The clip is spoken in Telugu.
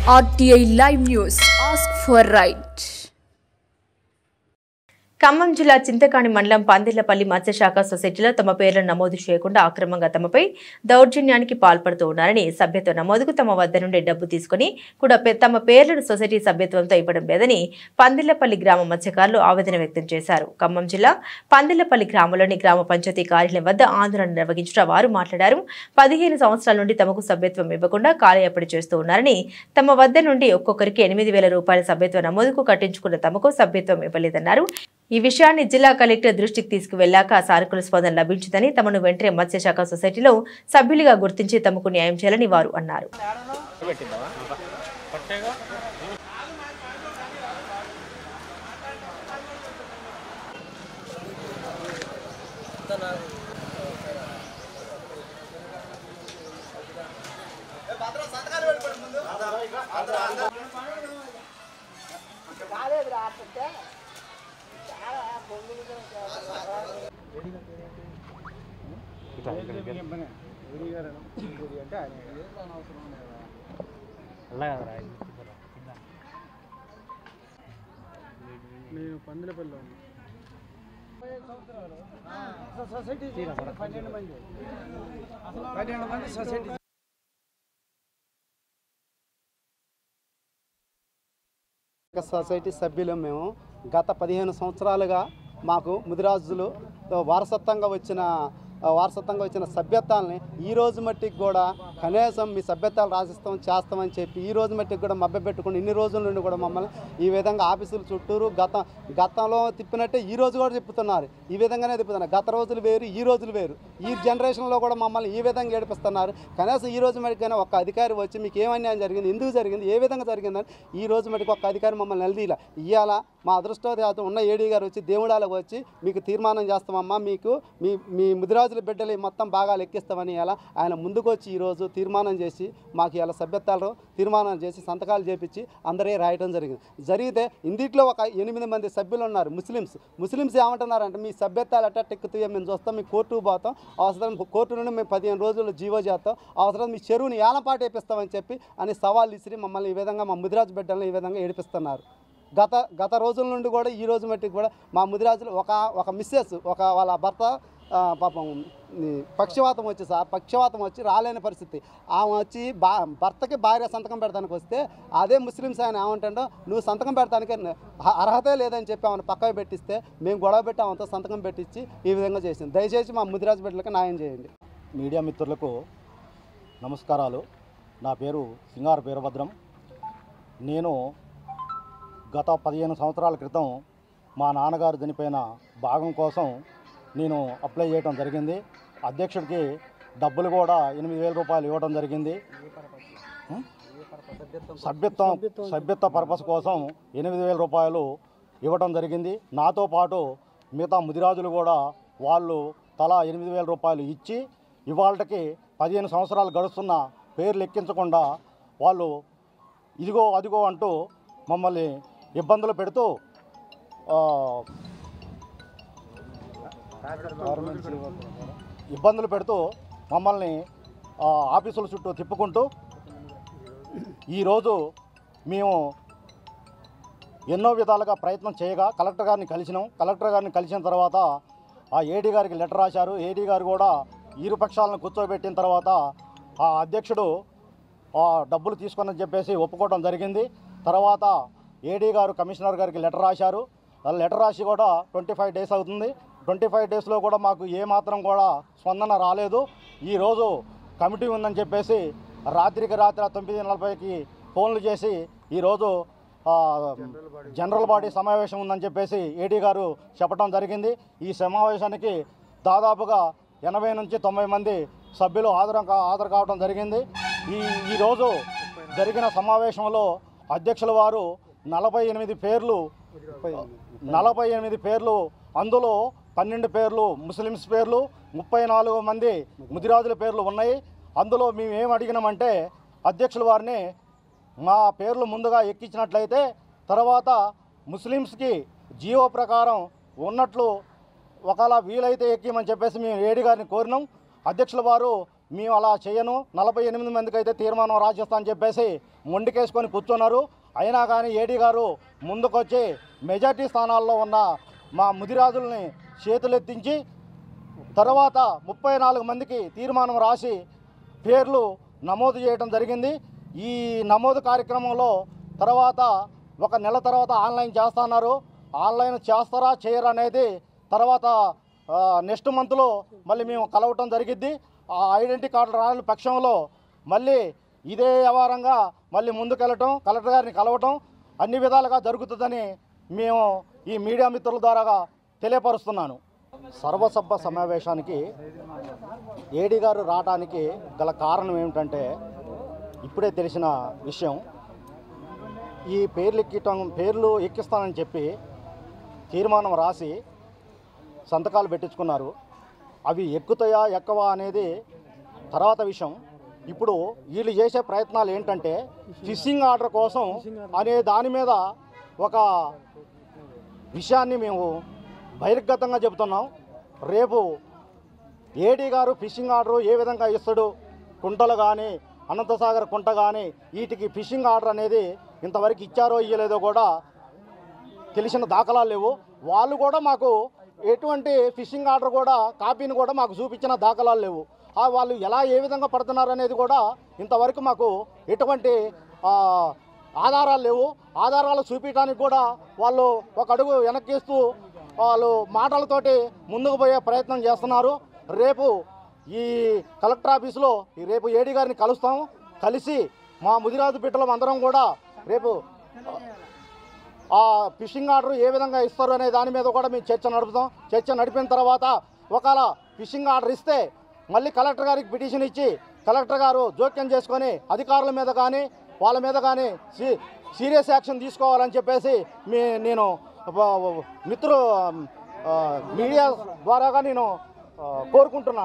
RTI Live News. Ask for right. Khammam జిల్లా చింతకాని మండలం పందిళ్లపల్లి మత్స్యశాఖ సొసైటీలో తమ పేర్లను నమోదు చేయకుండా అక్రమంగా తమపై దౌర్జన్యానికి పాల్పడుతూ ఉన్నారని సభ్యత్వ నమోదుకు తమ వద్ద నుండి డబ్బు తీసుకుని కూడా తమ పేర్లను సొసైటీ సభ్యత్వంతో ఇవ్వడం లేదని పందిళ్లపల్లి గ్రామ మత్స్యకారులు ఆవేదన వ్యక్తం చేశారు. ఖమ్మం జిల్లా పందిళ్లపల్లి గ్రామంలోని గ్రామ పంచాయతీ కార్యాలయం వద్ద ఆందోళన నిర్వహించిన వారు మాట్లాడారు. 15 సంవత్సరాల నుండి తమకు సభ్యత్వం ఇవ్వకుండా కాలయాపన చేస్తూ ఉన్నారని, తమ వద్ద నుండి ఒక్కొక్కరికి 8,000 రూపాయల సభ్యత్వ నమోదుకు కట్టించుకున్న తమకు సభ్యత్వం ఇవ్వలేదన్నారు. ఈ విషయాన్ని జిల్లా కలెక్టర్ దృష్టికి తీసుకువెళ్లాక సానుకూల స్పందన లభించిందని, తమను వెంటనే మత్స్యశాఖ సొసైటీలో సభ్యులుగా గుర్తించి తమకు న్యాయం చేయాలని వారు అన్నారు. నేను పందిలపల్లిలో ఉన్నాను. సొసైటీ 12 మంది సొసైటీ సొసైటీ సభ్యులు. మేము గత 15 సంవత్సరాలుగా మాకు ముదిరాజులు వారసత్వంగా వచ్చిన సభ్యత్వాలని ఈ రోజు మట్టికి కూడా కనీసం మీ సభ్యత్వాలు రాసిస్తాం చేస్తామని చెప్పి ఈ రోజు మట్టికి కూడా మభ్యపెట్టుకుని ఇన్ని రోజుల నుండి కూడా మమ్మల్ని ఈ విధంగా ఆఫీసుల చుట్టూరు గతంలో తిప్పినట్టే ఈ రోజు కూడా తిప్పుతున్నారు. ఈ విధంగానే తిప్పుతున్నారు. గత రోజులు వేరు, ఈ రోజులు వేరు. ఈ జనరేషన్లో కూడా మమ్మల్ని ఈ విధంగా ఏడిపిస్తున్నారు. కనీసం ఈ రోజు మటుకైనా ఒక అధికారి వచ్చి మీకు ఏమన్యాయం జరిగింది, ఎందుకు జరిగింది, ఏ విధంగా జరిగిందని ఈ రోజు మటుకు ఒక అధికారి మమ్మల్ని నిలదీలా. ఇవాళ మా అదృష్టవశాత్తు ఉన్న ఏడీ గారు వచ్చి దేవుడాలకు వచ్చి మీకు తీర్మానం చేస్తామమ్మా, మీకు మీ ముదిరాజుల బిడ్డలు మొత్తం బాగా లెక్కిస్తామని ఇలా ఆయన ముందుకు వచ్చి ఈరోజు తీర్మానం చేసి మాకు ఇలా సభ్యత్వాలు తీర్మానం చేసి సంతకాలు చేపించి అందరే రాయటం జరిగితే ఇందులో ఒక 8 మంది సభ్యులు ఉన్నారు. ముస్లిమ్స్ ఏమంటున్నారంటే మీ సభ్యత్వాలు అట్ట టెక్కుతాయో మేము చూస్తాం, మీ కోర్టుకు పోతాం, అవసరం కోర్టు నుండి మేము 15 రోజులు జీవో చేస్తాం, అవసరం మీ చెరువుని ఏలపాటు వేపిస్తామని చెప్పి అని సవాల్ ఇసిరి మమ్మల్ని ఈ విధంగా మా ముదిరాజు బిడ్డలను ఈ విధంగా ఏడిపిస్తున్నారు. గత రోజుల నుండి కూడా ఈ రోజు మట్టికి కూడా మా ముదిరాజులు ఒక మిస్సెస్ వాళ్ళ భర్త పాపం పక్షవాతం వచ్చి రాలేని పరిస్థితి. ఆమె వచ్చి భర్తకి భార్య సంతకం పెడతానికి వస్తే అదే ముస్లిమ్స్ ఆయన ఏమంటాడో నువ్వు సంతకం పెడతానికి అర్హతే లేదని చెప్పి ఆమెను పక్కకు పెట్టిస్తే మేము గొడవ పెట్టి ఆమెతో సంతకం పెట్టించి ఈ విధంగా చేసింది. దయచేసి మా ముదిరాజు బిడ్డలకు న్యాయం చేయండి. మీడియా మిత్రులకు నమస్కారాలు. నా పేరు సింగార వీరభద్రం. నేను గత 15 సంవత్సరాల క్రితం మా నాన్నగారు చనిపోయిన భాగం కోసం నేను అప్లై చేయడం జరిగింది. అధ్యక్షుడికి డబ్బులు కూడా 8,000 రూపాయలు ఇవ్వడం జరిగింది. సభ్యత్వ పర్పస్ కోసం 8,000 రూపాయలు ఇవ్వడం జరిగింది. నాతో పాటు మిగతా ముదిరాజులు కూడా వాళ్ళు తలా 8,000 రూపాయలు ఇచ్చి ఇవాళకి 15 సంవత్సరాలు గడుస్తున్న పేర్లు ఎక్కించకుండా వాళ్ళు ఇదిగో అదిగో అంటూ మమ్మల్ని ఇబ్బందులు పెడుతూ మమ్మల్ని ఆఫీసుల చుట్టూ తిప్పుకుంటూ ఈరోజు మేము ఎన్నో విధాలుగా ప్రయత్నం చేయగా కలెక్టర్ గారిని కలిసిన తర్వాత ఆ ఏడీ గారికి లెటర్ రాశారు. ఏడీ గారు కూడా ఇరు పక్షాలను కూర్చోబెట్టిన తర్వాత ఆ అధ్యక్షుడు డబ్బులు తీసుకుని చెప్పేసి ఒప్పుకోవడం జరిగింది. తర్వాత ఏడీ గారు కమిషనర్ గారికి లెటర్ రాశారు. లెటర్ రాసి కూడా 25 డేస్ అవుతుంది. 25 డేస్లో కూడా మాకు ఏమాత్రం కూడా స్పందన రాలేదు. ఈరోజు కమిటీ ఉందని చెప్పేసి రాత్రికి రాత్రి 9:40కి ఫోన్లు చేసి ఈరోజు జనరల్ బాడీ సమావేశం ఉందని చెప్పేసి ఏడీ గారు చెప్పడం జరిగింది. ఈ సమావేశానికి దాదాపుగా 80 నుంచి 90 మంది సభ్యులు హాజరు కావడం జరిగింది. ఈరోజు జరిగిన సమావేశంలో అధ్యక్షుల వారు 48 పేర్లు అందులో 12 పేర్లు ముస్లిమ్స్ పేర్లు, 34 మంది ముదిరాజుల పేర్లు ఉన్నాయి. అందులో మేము ఏం అడిగినామంటే అధ్యక్షుల వారిని మా పేర్లు ముందుగా ఎక్కించినట్లయితే తర్వాత ముస్లిమ్స్కి జియో ప్రకారం ఉన్నట్లు ఒకవేళ వీలైతే ఎక్కిమని చెప్పేసి మేము ఏడీ గారిని కోరినాం. అధ్యక్షుల వారు మేము అలా చేయను, 48 మందికి అయితే తీర్మానం రాసిస్తా అని చెప్పేసి మొండికేసుకొని కూర్చున్నారు. అయినా కానీ ఏడీ గారు ముందుకొచ్చి మెజార్టీ స్థానాల్లో ఉన్న మా ముదిరాజుల్ని చేతులెత్తించి తర్వాత 34 మందికి తీర్మానం రాసి పేర్లు నమోదు చేయడం జరిగింది. ఈ నమోదు కార్యక్రమంలో తర్వాత ఒక నెల తర్వాత ఆన్లైన్ చేస్తున్నారు. ఆన్లైన్ చేస్తారా చేయరా అనేది తర్వాత నెక్స్ట్ మంత్లో మళ్ళీ మేము కలవటం జరిగిద్ది. ఆ ఐడెంటిటీ కార్డు రాని పక్షంలో మళ్ళీ ఇదే వ్యవహారంగా మళ్ళీ ముందుకెళ్ళటం, కలెక్టర్ గారిని కలవటం అన్ని విధాలుగా జరుగుతుందని మేము ఈ మీడియా మిత్రుల ద్వారా తెలియపరుస్తున్నాను. సర్వసభ సమావేశానికి ఏడీ గారు రావడానికి గల కారణం ఏమిటంటే ఇప్పుడే తెలిసిన విషయం. ఈ పేర్లు ఎక్కిస్తానని చెప్పి తీర్మానం రాసి సంతకాలు పెట్టించుకున్నారు. అవి ఎక్కుతాయా ఎక్కవా అనేది తర్వాత విషయం. ఇప్పుడు వీళ్ళు చేసే ప్రయత్నాలు ఏంటంటే ఫిషింగ్ ఆర్డర్ కోసం అనే దాని మీద ఒక విషయాన్ని మేము బహిర్గతంగా చెబుతున్నాం. రేపు ఏడీ గారు ఫిషింగ్ ఆర్డర్ ఏ విధంగా ఇస్తాడు, కుంటలు కానీ అనంతసాగర్ కుంట కానీ వీటికి ఫిషింగ్ ఆర్డర్ అనేది ఇంతవరకు ఇచ్చారో ఇయ్యలేదో కూడా తెలిసిన దాఖలాలు లేవు. వాళ్ళు కూడా మాకు ఎటువంటి ఫిషింగ్ ఆర్డర్ కూడా కాపీని కూడా మాకు చూపించిన దాఖలాలు లేవు. వాళ్ళు ఎలా ఏ విధంగా పడుతున్నారు అనేది కూడా ఇంతవరకు మాకు ఎటువంటి ఆధారాలు లేవు. ఆధారాలు చూపించడానికి కూడా వాళ్ళు ఒక అడుగు వెనక్కిస్తూ వాళ్ళు మాటలతోటి ముందుకు పోయే ప్రయత్నం చేస్తున్నారు. రేపు ఈ కలెక్టర్ ఆఫీసులో రేపు ఏడీ గారిని కలుస్తాం. కలిసి మా ముదిరాజు బిడ్డలం అందరం కూడా రేపు ఆ ఫిషింగ్ ఆర్డర్ ఏ విధంగా ఇస్తారు అనే దాని మీద కూడా మేము చర్చ నడుపుతాం. చర్చ నడిపిన తర్వాత ఒకవేళ ఫిషింగ్ ఆర్డర్ ఇస్తే మళ్ళీ కలెక్టర్ గారికి పిటిషన్ ఇచ్చి కలెక్టర్ గారు జోక్యం చేసుకొని అధికారుల మీద కానీ వాళ్ళ మీద కానీ సీరియస్ యాక్షన్ తీసుకోవాలని చెప్పేసి నేను మీడియా ద్వారాగా నేను కోరుకుంటున్నాను.